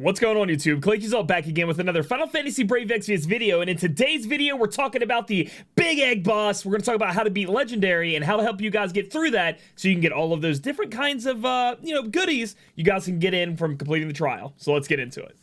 What's going on, YouTube? Claic Yuzolt back again with another Final Fantasy Brave Exvius video, and in today's video we're talking about the Big Egg boss. We're going to talk about how to beat Legendary and how to help you guys get through that so you can get all of those different kinds of goodies you guys can get in from completing the trial. So let's get into it.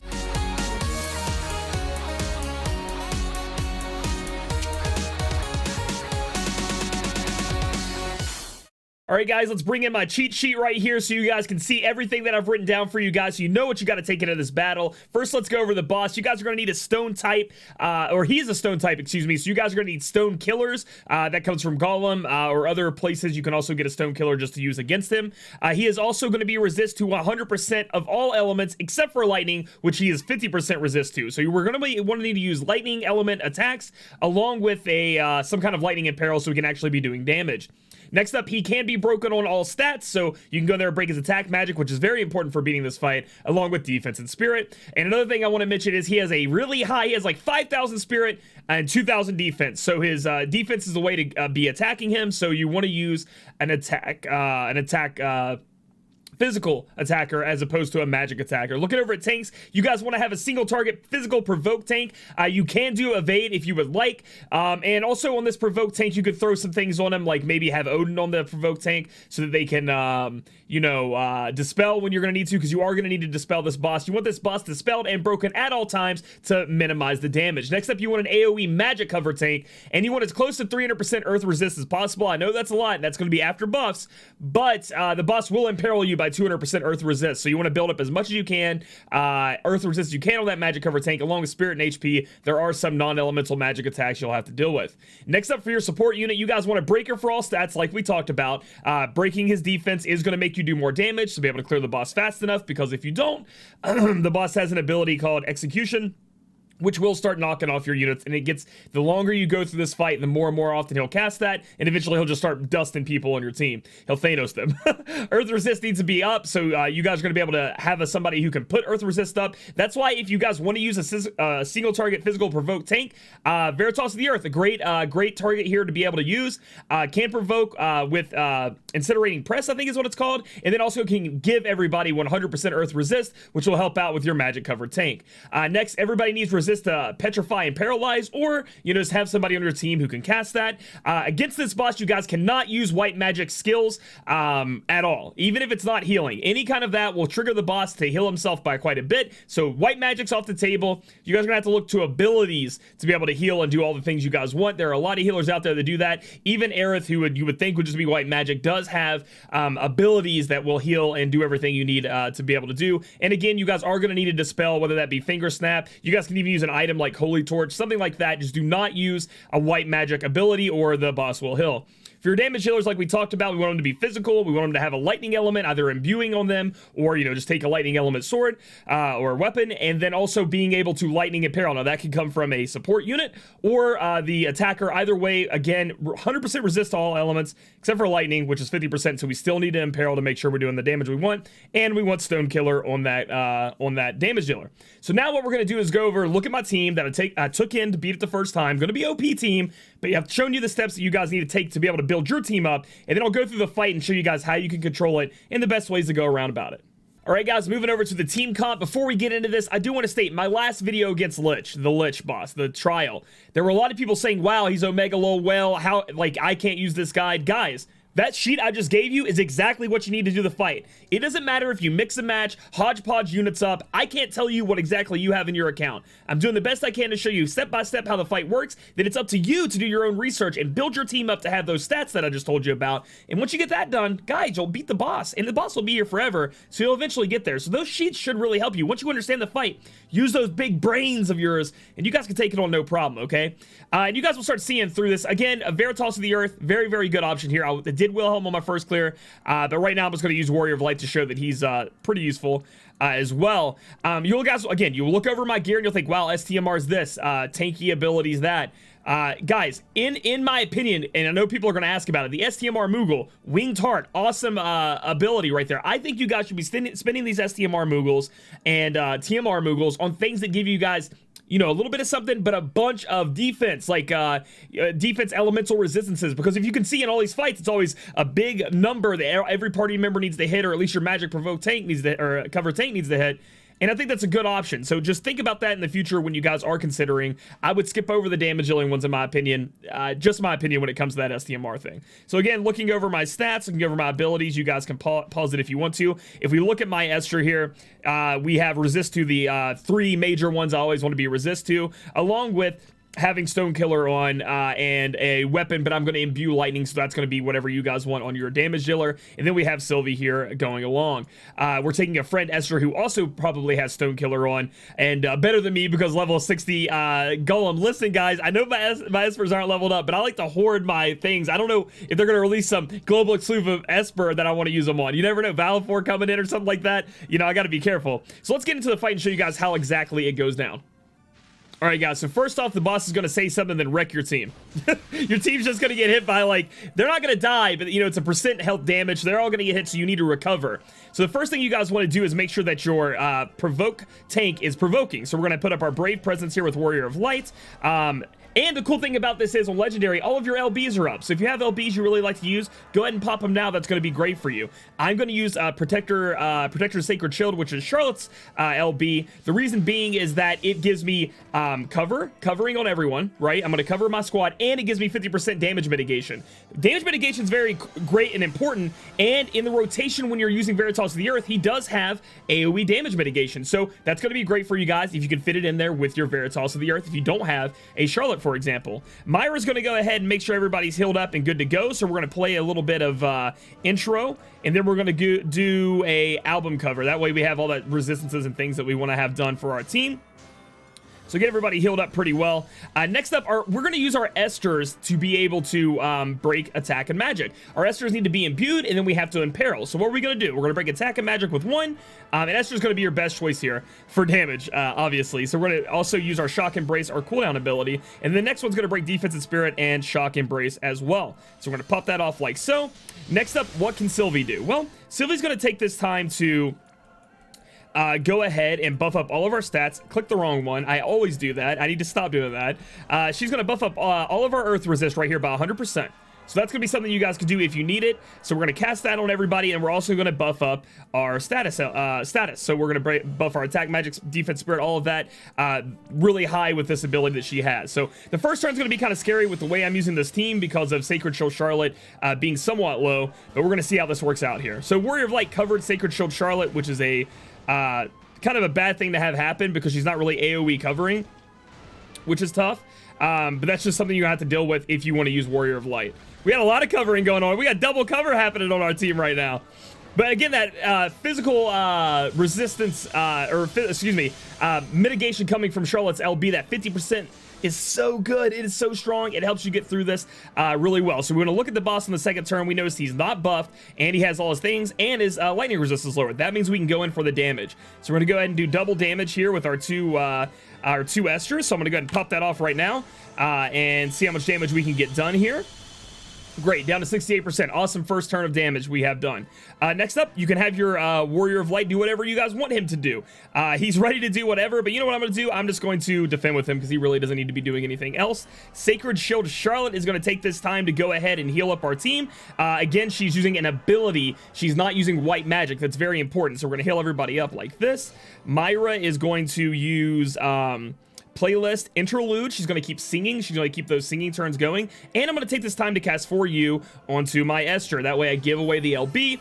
All right, guys, let's bring in my cheat sheet right here so you guys can see everything that I've written down for you guys so you know what you got to take into this battle. First, let's go over the boss. You guys are going to need a stone type, or he's a stone type, excuse me. So you guys are going to need stone killers. That comes from Golem or other places. You can also get a stone killer just to use against him. He is also going to be resist to 100% of all elements except for lightning, which he is 50% resist to. So we're going to want to need to use lightning element attacks along with a some kind of lightning imperil so we can actually be doing damage. Next up, he can be broken on all stats, so you can go there and break his attack magic, which is very important for beating this fight, along with defense and spirit. And another thing I want to mention is he has a really high, he has like 5,000 spirit and 2,000 defense. So his defense is a way to be attacking him, so you want to use an attack, physical attacker as opposed to a magic attacker. Looking over at tanks, you guys want to have a single target physical provoke tank. You can do evade if you would like, and also on this provoke tank you could throw some things on them, like maybe have Odin on the provoke tank so that they can dispel when you're going to need to, because you are going to need to dispel this boss. You want this boss dispelled and broken at all times to minimize the damage. Next up, you want an AoE magic cover tank, and you want as close to 300% earth resist as possible. I know that's a lot, and that's going to be after buffs, but the boss will imperil you by 200% earth resist, so you want to build up as much as you can earth resist you can on that magic cover tank, along with spirit and HP. There are some non-elemental magic attacks you'll have to deal with. Next up, for your support unit, you guys want a breaker for all stats, like we talked about. Breaking his defense is going to make you do more damage to be able to clear the boss fast enough, because if you don't, the boss has an ability called execution, which will start knocking off your units, and it gets, the longer you go through this fight, the more and more often he'll cast that, and eventually he'll just start dusting people on your team. He'll Thanos them. Earth resist needs to be up, so you guys are going to be able to have somebody who can put earth resist up. That's why if you guys want to use a single target physical provoke tank, Veritas of the Earth, a great target here to be able to use. Can provoke with incinerating press, I think is what it's called, and then also can give everybody 100% earth resist, which will help out with your magic covered tank. Next, everybody needs resist to petrify and paralyze, or just have somebody on your team who can cast that. Against this boss, you guys cannot use white magic skills at all, even if it's not healing. Any kind of that will trigger the boss to heal himself by quite a bit, so white magic's off the table. You guys are gonna have to look to abilities to be able to heal and do all the things you guys want. There are a lot of healers out there that do that. Even Aerith, who you would think would just be white magic, does have abilities that will heal and do everything you need to be able to do. And again, you guys are gonna need to dispel, whether that be finger snap. You guys can even use an item like Holy Torch, something like that. Just do not use a white magic ability or the boss will heal. For your damage healers, like we talked about, we want them to be physical. We want them to have a lightning element, either imbuing on them, or just take a lightning element sword or weapon, and then also being able to lightning imperil. Now that can come from a support unit or the attacker. Either way, again, 100% resist to all elements except for lightning, which is 50%. So we still need to imperil to make sure we're doing the damage we want, and we want stone killer on that damage dealer. So now what we're gonna do is go over, look at my team that I took in to beat it the first time. Gonna be OP team, but I've shown you the steps that you guys need to take to be able to build your team up, and then I'll go through the fight and show you guys how you can control it and the best ways to go around about it. Alright guys, moving over to the team comp. Before we get into this, I do want to state, my last video against Lich, the Lich boss, the trial, there were a lot of people saying, wow, he's Omega low, well, how, like, I can't use this guide. Guys, that sheet I just gave you is exactly what you need to do the fight. It doesn't matter if you mix and match, hodgepodge units up. I can't tell you what exactly you have in your account. I'm doing the best I can to show you step by step how the fight works. Then it's up to you to do your own research and build your team up to have those stats that I just told you about. And once you get that done, guys, you'll beat the boss, and the boss will be here forever, so you'll eventually get there. So those sheets should really help you. Once you understand the fight, use those big brains of yours, and you guys can take it on no problem, okay? And you guys will start seeing through this. Again, a Veritas of the Earth, very, very good option here. I did Wilhelm on my first clear, but right now I'm just going to use Warrior of Light to show that he's pretty useful as well. You'll guys, again, you look over my gear and you'll think, wow, STMR's this, tanky abilities that. Guys, in my opinion, and I know people are going to ask about it, the STMR Moogle, Winged Heart, awesome ability right there. I think you guys should be spending these STMR Moogles and TMR Moogles on things that give you guys a little bit of something, but a bunch of defense, like defense elemental resistances. Because if you can see in all these fights, it's always a big number that every party member needs to hit, or at least your magic provoke tank needs to, or cover tank needs to hit. And I think that's a good option. So just think about that in the future when you guys are considering. I would skip over the damage dealing ones in my opinion. Just my opinion when it comes to that STMR thing. So again, looking over my stats, looking over my abilities, you guys can pause it if you want to. If we look at my Esther here, we have resist to the 3 major ones I always want to be resist to, along with having Stone Killer on and a weapon, but I'm going to imbue lightning, so that's going to be whatever you guys want on your damage dealer. And then we have Sylvie here going along. We're taking a friend Esther who also probably has Stone Killer on, and better than me because level 60 Golem. Listen guys, I know my Espers aren't leveled up, but I like to hoard my things. I don't know if they're going to release some global exclusive Esper that I want to use them on. You never know, Valve 4 coming in or something like that. You know, I got to be careful. So let's get into the fight and show you guys how exactly it goes down. All right, guys, so first off, the boss is going to say something, then wreck your team. Your team's just going to get hit by, like, they're not going to die, but, you know, it's a % health damage. They're all going to get hit, so you need to recover. So the first thing you guys want to do is make sure that your provoke tank is provoking. So we're going to put up our Brave Presence here with Warrior of Light. And the cool thing about this is on Legendary, all of your LBs are up. So if you have LBs you really like to use, go ahead and pop them now. That's going to be great for you. I'm going to use Protector Sacred Shield, which is Charlotte's LB. The reason being is that it gives me covering on everyone, right? I'm going to cover my squad, and it gives me 50% damage mitigation. Damage mitigation is very great and important, and in the rotation when you're using Veritas of the Earth, he does have AoE damage mitigation. So that's going to be great for you guys if you can fit it in there with your Veritas of the Earth if you don't have a Charlotte, for example. Myra's going to go ahead and make sure everybody's healed up and good to go, so we're going to play a little bit of intro, and then we're going to do a album cover. That way we have all the resistances and things that we want to have done for our team. So get everybody healed up pretty well. Next up, we're going to use our Esters to be able to break attack and magic. Our Esters need to be imbued, and then we have to imperil. So what are we going to do? We're going to break attack and magic with 1, and Esther's going to be your best choice here for damage, obviously. So we're going to also use our Shock Embrace, our cooldown ability, and the next one's going to break Defense and Spirit and Shock Embrace as well. So we're going to pop that off like so. Next up, what can Sylvie do? Well, Sylvie's going to take this time to go ahead and buff up all of our stats. Click the wrong one. I always do that. I need to stop doing that. She's going to buff up all of our earth resist right here by 100%. So that's going to be something you guys can do if you need it. So we're going to cast that on everybody, and we're also going to buff up our status. So we're going to buff our attack, magic, defense, spirit, all of that really high with this ability that she has. So the first turn's going to be kind of scary with the way I'm using this team because of Sacred Shield Charlotte being somewhat low, but we're going to see how this works out here. So Warrior of Light covered Sacred Shield Charlotte, which is a kind of a bad thing to have happen because she's not really AoE covering, which is tough. But that's just something you have to deal with if you want to use Warrior of Light. We got a lot of covering going on. We got double cover happening on our team right now. But again, that physical resistance, mitigation coming from Charlotte's LB, that 50% is so good. It is so strong. It helps you get through this really well. So we're going to look at the boss in the second turn. We notice he's not buffed, and he has all his things, and his lightning resistance lowered. That means we can go in for the damage. So we're going to go ahead and do double damage here with our two Esters. So I'm going to go ahead and pop that off right now and see how much damage we can get done here. Great, down to 68%. Awesome first turn of damage we have done. Next up, you can have your Warrior of Light do whatever you guys want him to do. He's ready to do whatever, but you know what I'm going to do? I'm just going to defend with him because he really doesn't need to be doing anything else. Sacred Shield Charlotte is going to take this time to go ahead and heal up our team. Again, she's using an ability. She's not using white magic. That's very important, so we're going to heal everybody up like this. Myra is going to use playlist interlude. She's going to keep singing. She's going to keep those singing turns going, and I'm going to take this time to cast For You onto my Esther. That way I give away the LB,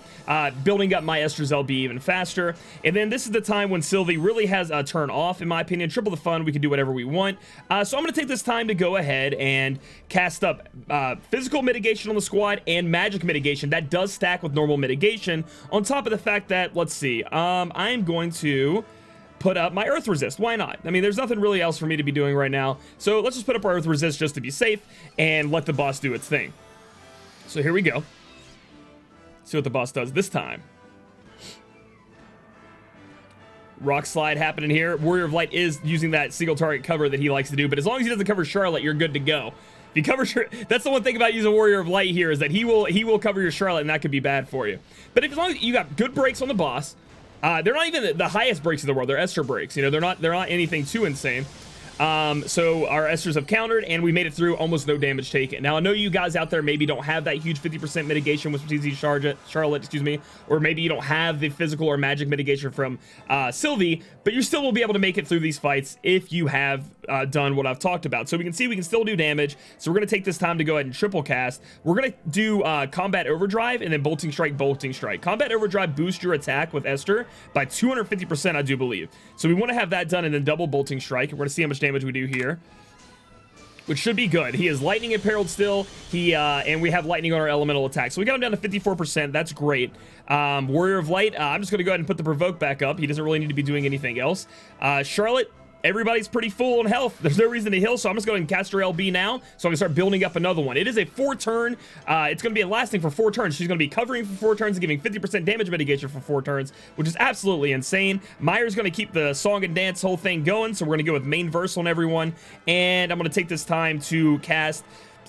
building up my Esther's LB even faster. And then this is the time when Sylvie really has a turn off, in my opinion. Triple the fun. We can do whatever we want. So I'm going to take this time to go ahead and cast up physical mitigation on the squad and magic mitigation. That does stack with normal mitigation, on top of the fact that, let's see, I'm going to put up my earth resist. Why not? I mean, there's nothing really else for me to be doing right now, so let's just put up our earth resist just to be safe and let the boss do its thing. So here we go. See what the boss does this time. Rock slide happening here. Warrior of Light is using that single target cover that he likes to do, but as long as he doesn't cover Charlotte, you're good to go. If you cover that's the one thing about using Warrior of Light here, is that he will cover your Charlotte, and that could be bad for you. But as long as you got good breaks on the boss, they're not even the highest breaks in the world. They're Esther breaks. You know, they're not anything too insane. So our Esters have countered, and we made it through, almost no damage taken. Now, I know you guys out there maybe don't have that huge 50% mitigation with CZ Charlotte, excuse me, or maybe you don't have the physical or magic mitigation from Sylvie, but you still will be able to make it through these fights if you have done what I've talked about. So we can see we can still do damage. So we're going to take this time to go ahead and triple cast. We're going to do Combat Overdrive and then Bolting Strike, Bolting Strike. Combat Overdrive boosts your attack with Esther by 250%, I do believe. So we want to have that done and then double Bolting Strike. We're going to see how much damage we do here, which should be good. He is lightning imperiled still. And we have lightning on our elemental attack. So we got him down to 54%. That's great. Warrior of Light, I'm just going to go ahead and put the provoke back up. He doesn't really need to be doing anything else. Charlotte, everybody's pretty full on health. There's no reason to heal, so I'm just going to cast her LB now, so I can start building up another one. It is a 4-turn. It's going to be lasting for 4 turns. She's going to be covering for 4 turns and giving 50% damage mitigation for 4 turns, which is absolutely insane. Myra's going to keep the song and dance whole thing going, so we're going to go with main verse on everyone, and I'm going to take this time to cast,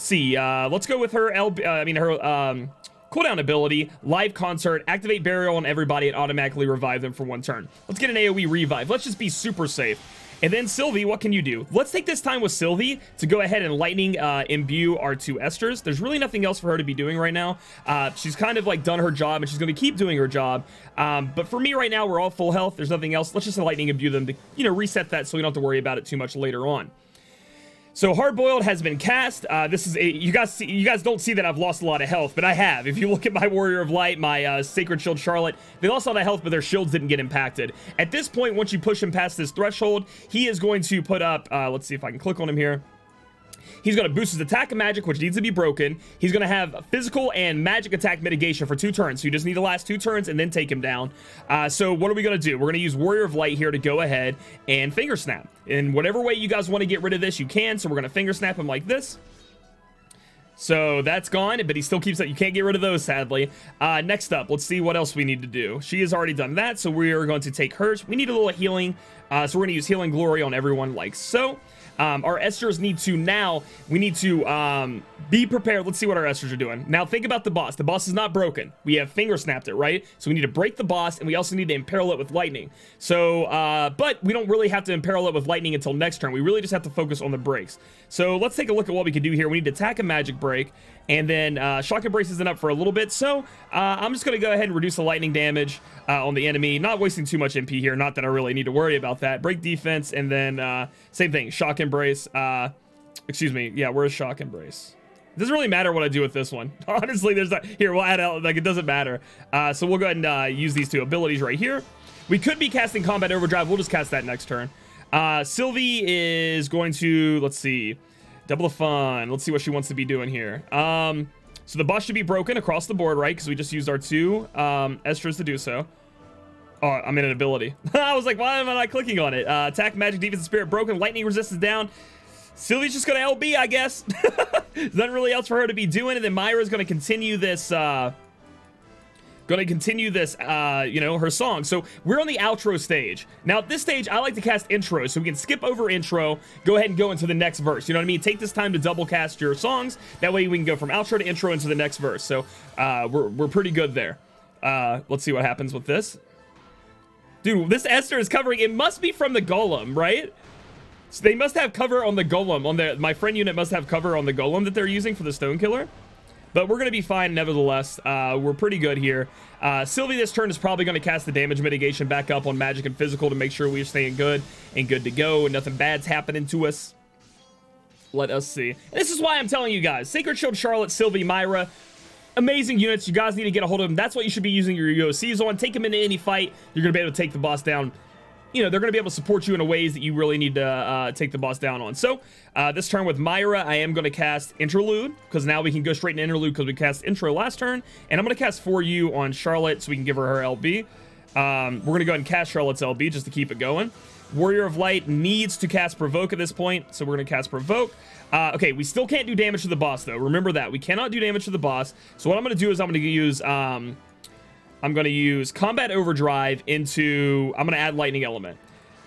let's go with her LB, cooldown ability, live concert, activate burial on everybody and automatically revive them for 1 turn. Let's get an AoE revive. Let's just be super safe. And then Sylvie, what can you do? Let's take this time with Sylvie to go ahead and lightning imbue our 2 Esters. There's really nothing else for her to be doing right now. She's kind of like done her job, and she's going to keep doing her job. But for me right now, we're all full health. There's nothing else. Let's just lightning imbue them to, reset that so we don't have to worry about it too much later on. So Hard-Boiled has been cast. This is you guys don't see that I've lost a lot of health, but I have. If you look at my Warrior of Light, my Sacred Shield Charlotte, they lost a lot of health, but their shields didn't get impacted. At this point, once you push him past this threshold, he is going to put up, let's see if I can click on him here. He's going to boost his attack and magic, which needs to be broken. He's going to have physical and magic attack mitigation for 2 turns. So you just need to last 2 turns and then take him down. So what are we going to do? We're going to use Warrior of Light here to go ahead and finger snap. In whatever way you guys want to get rid of this, you can. So we're going to finger snap him like this. So that's gone, but he still keeps that. You can't get rid of those, sadly. Next up, let's see what else we need to do. She has already done that, so we are going to take hers. We need a little healing, so we're going to use Healing Glory on everyone like so. Our Esters need to be prepared. Let's see what our Esters are doing. Now, think about the boss. The boss is not broken. We have finger snapped it, right? So we need to break the boss, and we also need to imperil it with lightning. So, but we don't really have to imperil it with lightning until next turn. We really just have to focus on the breaks. So let's take a look at what we can do here. We need to attack a magic break, and then Shock Embrace isn't up for a little bit. So I'm just going to go ahead and reduce the lightning damage on the enemy. Not wasting too much MP here. Not that I really need to worry about that. Break defense, and then same thing. Shock Embrace. Excuse me. Yeah, where's Shock Embrace? It doesn't really matter what I do with this one. Honestly, there's not. Here, we'll add out. Like, it doesn't matter. So we'll go ahead and use these 2 abilities right here. We could be casting Combat Overdrive. We'll just cast that next turn. Sylvie is going to, let's see, double the fun. Let's see what she wants to be doing here. So the boss should be broken across the board, right? Because we just used our 2 Esters to do so. Oh, I'm in an ability. I was like, why am I not clicking on it? Attack, magic, defense, and spirit broken. Lightning resistance down. Sylvie's just going to LB, I guess. There's nothing really else for her to be doing. And then Myra's going to continue this... her song. So we're on the outro stage. Now at this stage, I like to cast intro, so we can skip over intro, go ahead and go into the next verse. You know what I mean? Take this time to double cast your songs. That way we can go from outro to intro into the next verse. So we're pretty good there. Let's see what happens with this. Dude, this Esther is covering. It must be from the Golem, right? So they must have cover on the Golem. My friend unit must have cover on the Golem that they're using for the Stone Killer. But we're going to be fine nevertheless. We're pretty good here. Sylvie this turn is probably going to cast the damage mitigation back up on magic and physical to make sure we're staying good and good to go and nothing bad's happening to us. Let us see. And this is why I'm telling you guys. Sacred Shield Charlotte, Sylvie, Myra. Amazing units. You guys need to get a hold of them. That's what you should be using your UOCs on. Take them into any fight. You're going to be able to take the boss down. You know, they're going to be able to support you in ways that you really need to take the boss down on. So, this turn with Myra, I am going to cast Interlude, because now we can go straight into Interlude because we cast Intro last turn. And I'm going to cast For You on Charlotte so we can give her LB. We're going to go ahead and cast Charlotte's LB just to keep it going. Warrior of Light needs to cast Provoke at this point, so we're going to cast Provoke. Okay, we still can't do damage to the boss, though. Remember that. We cannot do damage to the boss. So what I'm going to do is I'm going to use Combat Overdrive into... I'm going to add Lightning Element.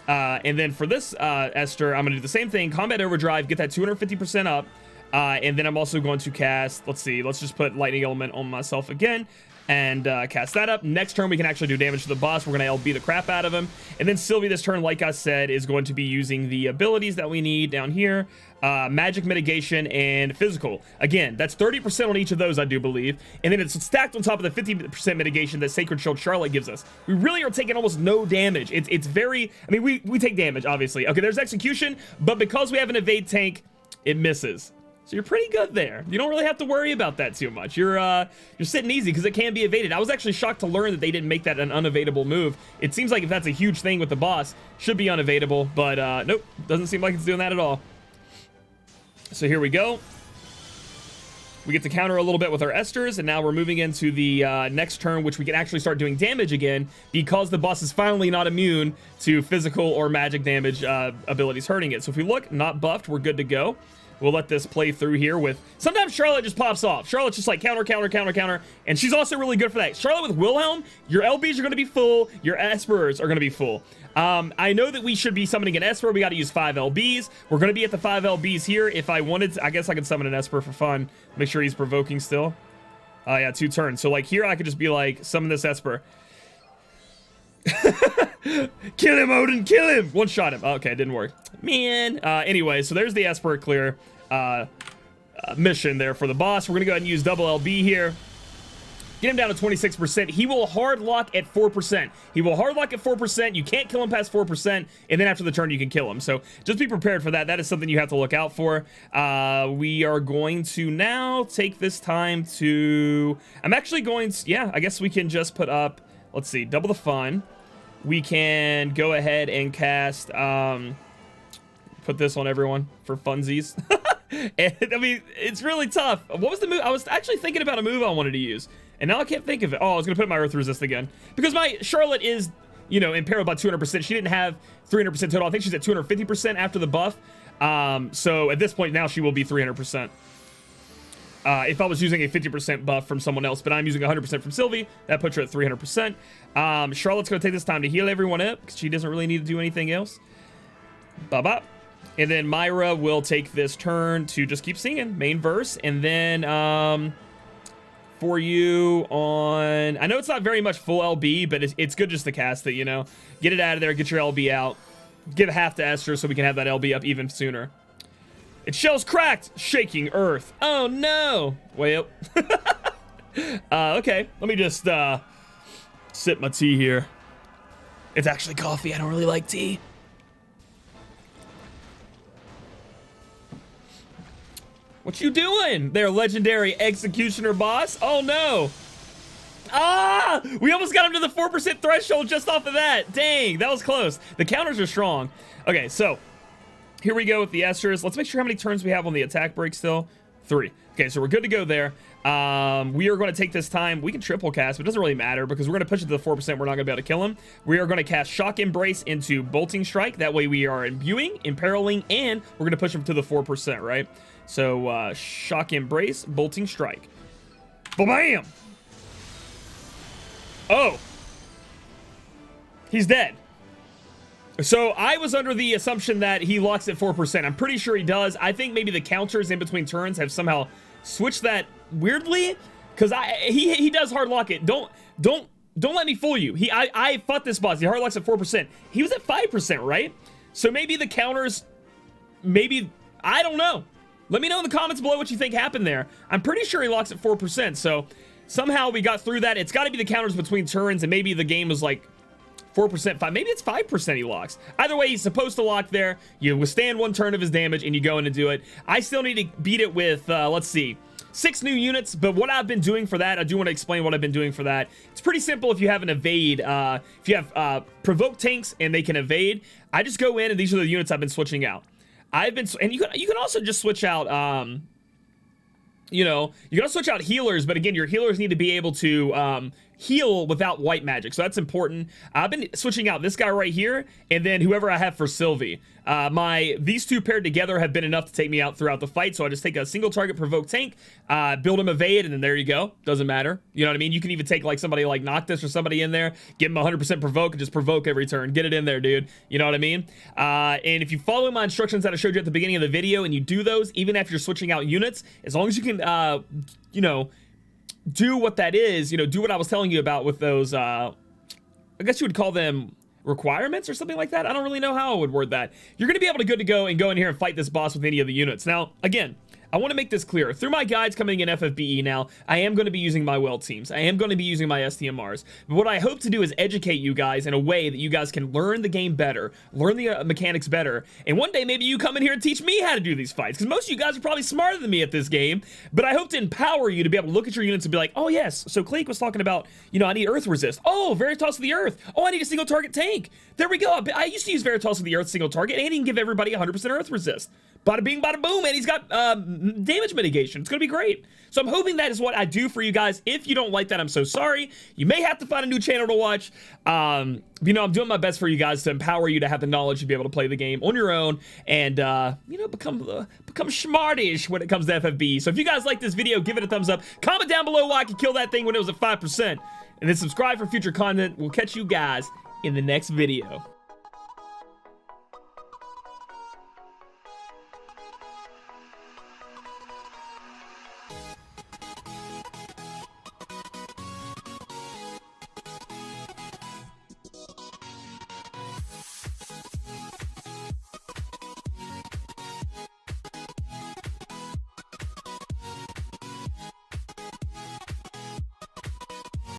And then for this Esther, I'm going to do the same thing. Combat Overdrive, get that 250% up. And then I'm also going to cast... Let's see. Let's just put Lightning Element on myself again. and cast that up. Next turn, we can actually do damage to the boss. We're going to LB the crap out of him. And then Sylvie this turn, like I said, is going to be using the abilities that we need down here. Magic mitigation and physical. Again, that's 30% on each of those, I do believe. And then it's stacked on top of the 50% mitigation that Sacred Shield Charlotte gives us. We really are taking almost no damage. It's very, I mean, we take damage, obviously. Okay, there's execution, but because we have an evade tank, it misses. So you're pretty good there. You don't really have to worry about that too much. You're sitting easy because it can be evaded. I was actually shocked to learn that they didn't make that an unevadable move. It seems like if that's a huge thing with the boss, should be unevadable, but nope, doesn't seem like it's doing that at all. So here we go. We get to counter a little bit with our Esters, and now we're moving into the next turn, which we can actually start doing damage again because the boss is finally not immune to physical or magic damage abilities hurting it. So if we look, not buffed, we're good to go. We'll let this play through here with... Sometimes Charlotte just pops off. Charlotte's just like counter, counter, counter, counter. And she's also really good for that. Charlotte with Wilhelm, your LBs are going to be full. Your Espers are going to be full. I know that we should be summoning an Esper. We got to use 5 LBs. We're going to be at the 5 LBs here. If I wanted to, I guess I could summon an Esper for fun. Make sure he's provoking still. Yeah, 2 turns. So like here, I could just be like, summon this Esper. Kill him, Odin, kill him. One shot him. Okay, it didn't work. Man. Anyway, so there's the Esper clear mission there for the boss. We're gonna go ahead and use double LB here. Get him down to 26%. He will hard lock at 4%. He will hard lock at 4%. You can't kill him past 4%, and then after the turn you can kill him. So just be prepared for that. That is something you have to look out for. We are going to now take this time to... I'm actually going to... Yeah, I guess we can just put up... Let's see, double the fun. We can go ahead and cast... put this on everyone for funsies. And, I mean, it's really tough. What was the move? I was actually thinking about a move I wanted to use, and now I can't think of it. Oh, I was going to put my Earth Resist again. Because my Charlotte is, you know, imperiled by 200%. She didn't have 300% total. I think she's at 250% after the buff. So at this point now, she will be 300%. If I was using a 50% buff from someone else, but I'm using 100% from Sylvie, that puts her at 300%. Charlotte's going to take this time to heal everyone up, because she doesn't really need to do anything else. Bye-bye. And then Myra will take this turn to just keep singing, main verse. And then for you on... I know it's not very much full LB, but it's good just to cast it, you know. Get it out of there, get your LB out. Give half to Esther so we can have that LB up even sooner. Its shell's cracked, shaking earth. Oh no! Well, okay, let me just sip my tea here. It's actually coffee, I don't really like tea. What you doing there, legendary executioner boss? Oh no! Ah! We almost got him to the 4% threshold just off of that. Dang, that was close. The counters are strong. Okay, so here we go with the Esters. Let's make sure how many turns we have on the attack break still. 3. Okay, so we're good to go there. We are going to take this time. We can triple cast, but it doesn't really matter because we're going to push it to the 4%. We're not going to be able to kill him. We are going to cast Shock Embrace into Bolting Strike. That way we are imbuing, imperiling, and we're going to push him to the 4%, right? So, Shock Embrace, Bolting Strike. Bam! Oh! He's dead. So, I was under the assumption that he locks at 4%. I'm pretty sure he does. I think maybe the counters in between turns have somehow switched that weirdly. Because he does hard lock it. Don't let me fool you. I fought this boss. He hard locks at 4%. He was at 5%, right? So, maybe the counters... Maybe... I don't know. Let me know in the comments below what you think happened there. I'm pretty sure he locks at 4%, so somehow we got through that. It's got to be the counters between turns, and maybe the game was like 4%, 5. Maybe it's 5% he locks. Either way, he's supposed to lock there. You withstand 1 turn of his damage, and you go in and do it. I still need to beat it with, let's see, 6 new units, but what I've been doing for that, I do want to explain what I've been doing for that. It's pretty simple if you have an evade. If you have provoke tanks and they can evade, I just go in, and these are the units I've been switching out. And you can also just switch out, you know, you can also switch out healers, but again, your healers need to be able to heal without white magic, so that's important. I've been switching out this guy right here, and then whoever I have for Sylvie. These two paired together have been enough to take me out throughout the fight, so I just take a single target provoke tank, build him evade, and then there you go. Doesn't matter. You know what I mean? You can even take like somebody like Noctis or somebody in there, give him 100% provoke, and just provoke every turn. Get it in there, dude. You know what I mean? And if you follow my instructions that I showed you at the beginning of the video, and you do those, even after you're switching out units, as long as you can, you know, do what that is, you know, do what I was telling you about with those, I guess you would call them requirements or something like that. I don't really know how I would word that. You're going to be able to go in here and fight this boss with any of the units. Now, again, I want to make this clear. Through my guides coming in FFBE now, I am going to be using my weld teams. I am going to be using my STMRs. But what I hope to do is educate you guys in a way that you guys can learn the game better, learn the mechanics better, and one day maybe you come in here and teach me how to do these fights, because most of you guys are probably smarter than me at this game, but I hope to empower you to be able to look at your units and be like, oh yes, so Claic was talking about, you know, I need earth resist. Oh, Veritas of the Earth. Oh, I need a single target tank. There we go. I used to use Veritas of the Earth single target, and he can give everybody 100% earth resist. Bada bing, bada boom, and he's got damage mitigation. It's gonna be great. So I'm hoping that is what I do for you guys. If you don't like that, I'm so sorry. You may have to find a new channel to watch. You know, I'm doing my best for you guys to empower you to have the knowledge to be able to play the game on your own and, you know, become smartish when it comes to FFBE. So if you guys like this video, give it a thumbs up. Comment down below why I could kill that thing when it was at 5%. And then subscribe for future content. We'll catch you guys in the next video.